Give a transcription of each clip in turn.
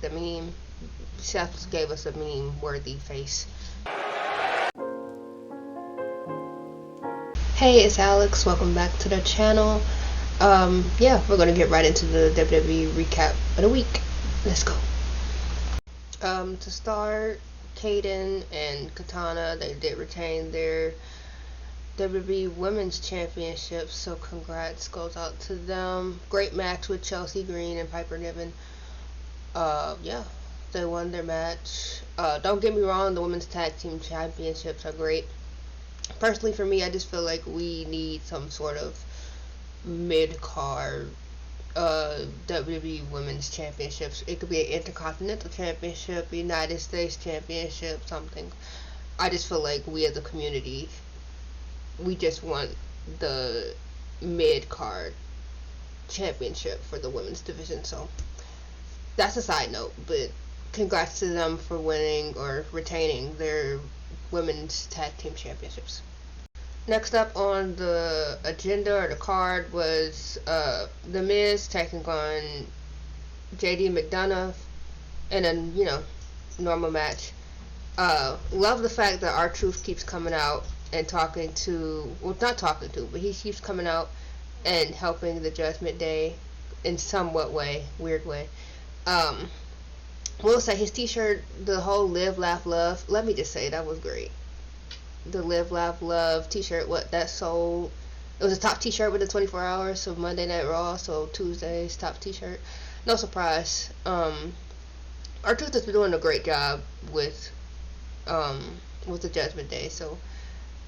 like the meme. Seth gave us a meme-worthy face. Hey, it's Alex. Welcome back to the channel. Yeah, we're gonna get right into the WWE recap of the week. Let's go. To start, Kaden and Katana, they did retain their WWE Women's Championship, so congrats goes out to them. Great match with Chelsea Green and Piper Niven. Yeah, they won their match. Don't get me wrong, the Women's Tag Team Championships are great. Personally, for me, I just feel like we need some sort of mid-card WWE Women's Championships. It could be an Intercontinental Championship, United States Championship, something. I just feel like we as a community, we just want the mid-card championship for the women's division. So that's a side note, but congrats to them for winning or retaining their women's tag team championships. Next up on the agenda or the card was The Miz taking on JD McDonough in a normal match. Love the fact that R-Truth keeps coming out and talking to, well, not talking to, but he keeps coming out and helping the Judgment Day in somewhat way, weird way. Will say his t-shirt, the whole Live, Laugh, Love, let me just say that was great. The Live, Laugh, Love t-shirt, what that sold, it was a top t-shirt with the 24 hours of Monday Night Raw, so Tuesday's top t-shirt. No surprise. R-Truth has been doing a great job with the Judgment Day, so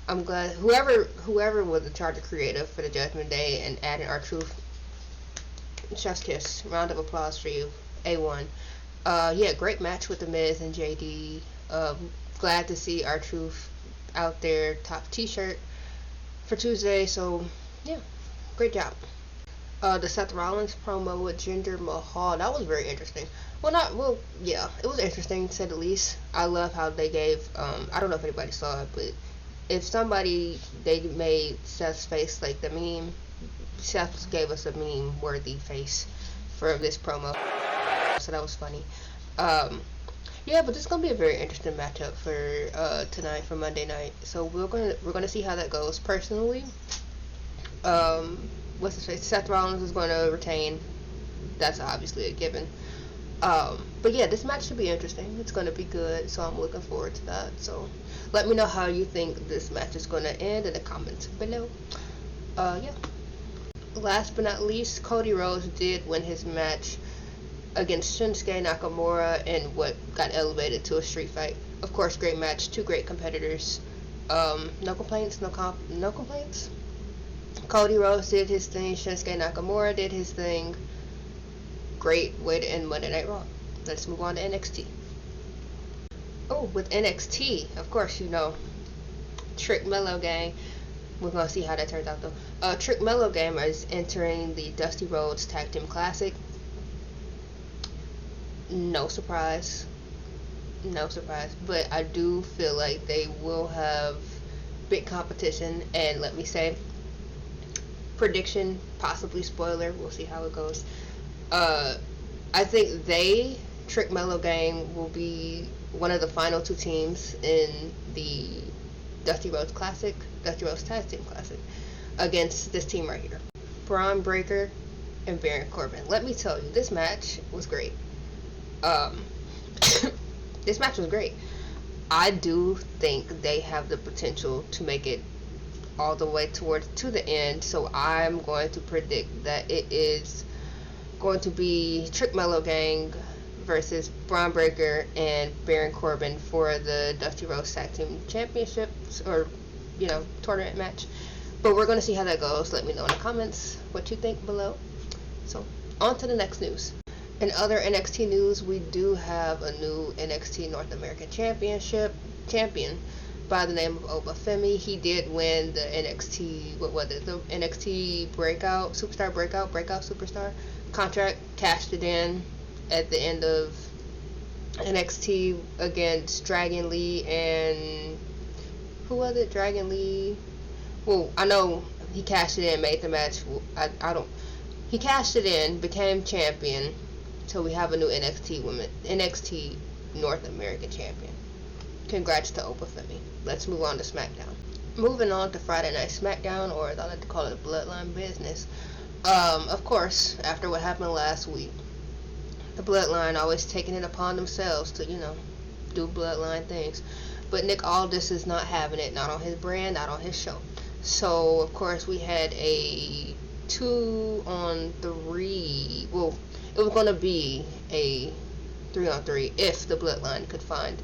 I'm glad whoever was in charge of creative for the Judgment Day and adding R-Truth, chef's kiss, round of applause for you, A1. Yeah, great match with The Miz and JD. Glad to see R-Truth out there, top t-shirt for Tuesday, so yeah, great job. The Seth Rollins promo with Jinder Mahal, that was very interesting. Yeah, it was interesting to say the least. I love how they gave, I don't know if anybody saw it, but if they made Seth's face like the meme. Seth gave us a meme-worthy face for this promo, so that was funny. Yeah, but this is gonna be a very interesting matchup for tonight, for Monday night. So we're gonna see how that goes. Personally, what's his face? Seth Rollins is gonna retain. That's obviously a given. But yeah, this match should be interesting. It's gonna be good, so I'm looking forward to that. So let me know how you think this match is gonna end in the comments below. Yeah. Last but not least, Cody Rhodes did win his match against Shinsuke Nakamura in what got elevated to a street fight. Of course, great match, two great competitors. No complaints, no complaints. Cody Rhodes did his thing, Shinsuke Nakamura did his thing. Great way to end Monday Night Raw. Let's move on to NXT. Oh, with NXT, of course, Trick Mello Gang. We're going to see how that turns out, though. Trick Mello Gang is entering the Dusty Rhodes Tag Team Classic. No surprise, but I do feel like they will have big competition, and let me say, prediction, possibly spoiler, we'll see how it goes. I think Trick Mello Gang, will be one of the final two teams in the Dusty Rhodes Tag Team Classic against this team right here, Braun Breaker and Baron Corbin. Let me tell you, this match was great. This match was great. I do think they have the potential to make it all the way to the end, so I'm going to predict that it is going to be Trick Mello Gang versus Braun Breaker and Baron Corbin for the Dusty Rhodes Tag Team Championships, or tournament match. But we're going to see how that goes. Let me know in the comments what you think below. So on to the next news. In other NXT news, we do have a new NXT North American champion by the name of Oba Femi. He did win the NXT, the NXT Breakout Superstar contract, cashed it in at the end of NXT against Dragon Lee and who was it? Dragon Lee. Well, I know he cashed it in, made the match. He cashed it in, became champion, So we have a new NXT North American champion. Congrats to Oprah Femi. Let's move on to SmackDown. Moving on to Friday Night SmackDown, or as I like to call it, Bloodline Business. Of course, after what happened last week, the Bloodline always taking it upon themselves to, do Bloodline things. But Nick Aldis is not having it, not on his brand, not on his show. So, of course, we had a 2-on-3. Well, it was going to be a 3-on-3 if the Bloodline could find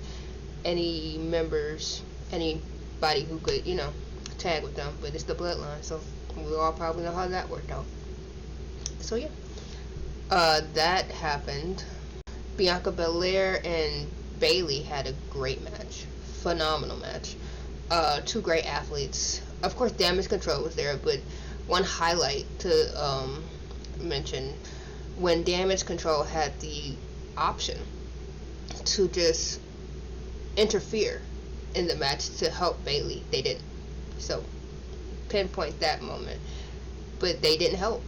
any members, anybody who could, tag with them. But it's the Bloodline, so we all probably know how that worked out. So, yeah. That happened. Bianca Belair and Bayley had a great match. Phenomenal match. Two great athletes. Of course, Damage Control was there, but one highlight to mention, when Damage Control had the option to just interfere in the match to help Bayley, they didn't. So, pinpoint that moment. But they didn't help.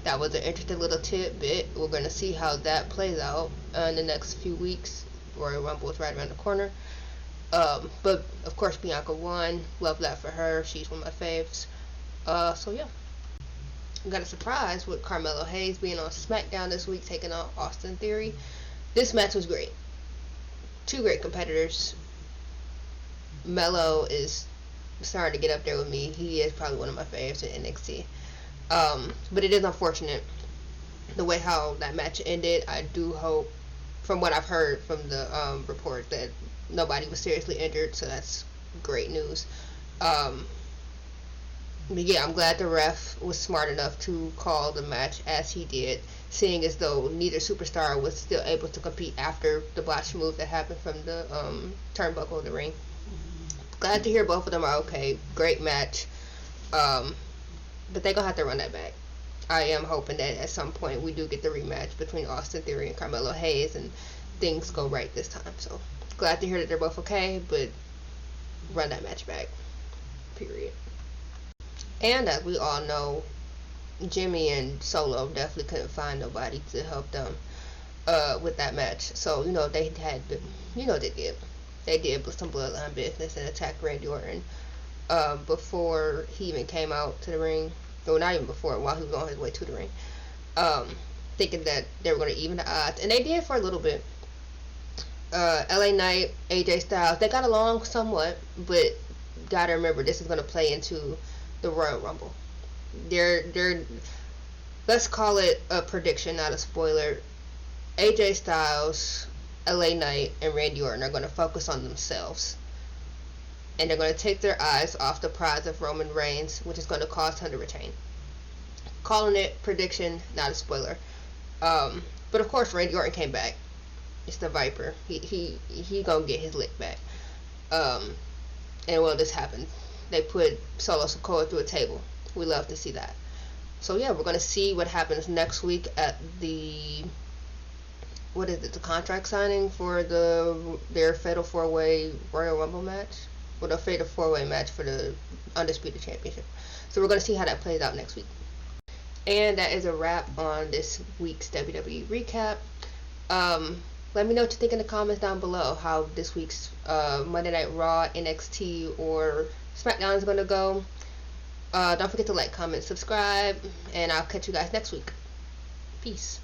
That was an interesting little tidbit. We're going to see how that plays out in the next few weeks. Royal Rumble is right around the corner. But, of course, Bianca won. Love that for her. She's one of my faves. So, yeah. We got a surprise with Carmelo Hayes being on SmackDown this week, taking on Austin Theory. This match was great. Two great competitors. Melo is starting to get up there with me. He is probably one of my faves in NXT. But it is unfortunate the way how that match ended. I do hope, from what I've heard from the report, that nobody was seriously injured, so that's great news. But yeah, I'm glad the ref was smart enough to call the match as he did, seeing as though neither superstar was still able to compete after the botch move that happened from the turnbuckle of the ring. Glad to hear both of them are okay. Great match. But they're going to have to run that back. I am hoping that at some point we do get the rematch between Austin Theory and Carmelo Hayes and things go right this time. So, glad to hear that they're both okay, but run that match back. Period. And as we all know, Jimmy and Solo definitely couldn't find nobody to help them with that match. So, they had, they did. They did some Bloodline business and attacked Randy Orton before he even came out to the ring. Well, not even before, while he was on his way to the ring. Thinking that they were going to even the odds. And they did for a little bit. LA Knight, AJ Styles, they got along somewhat, but gotta remember, this is going to play into the Royal Rumble. Let's call it a prediction, not a spoiler. AJ Styles, LA Knight, and Randy Orton are going to focus on themselves. And they're going to take their eyes off the prize of Roman Reigns, which is going to cause him to retain. Calling it prediction, not a spoiler. But of course, Randy Orton came back. It's the Viper. He gonna get his lick back. And well, this happened. They put Solo Sikoa through a table. We love to see that. So yeah, we're gonna see what happens next week at the the contract signing for their Fatal 4-Way Royal Rumble match. With a Fatal 4-Way match for the Undisputed Championship. So we're going to see how that plays out next week. And that is a wrap on this week's WWE recap. Let me know what you think in the comments down below, how this week's Monday Night Raw, NXT, or SmackDown is going to go. Don't forget to like, comment, subscribe, and I'll catch you guys next week. Peace.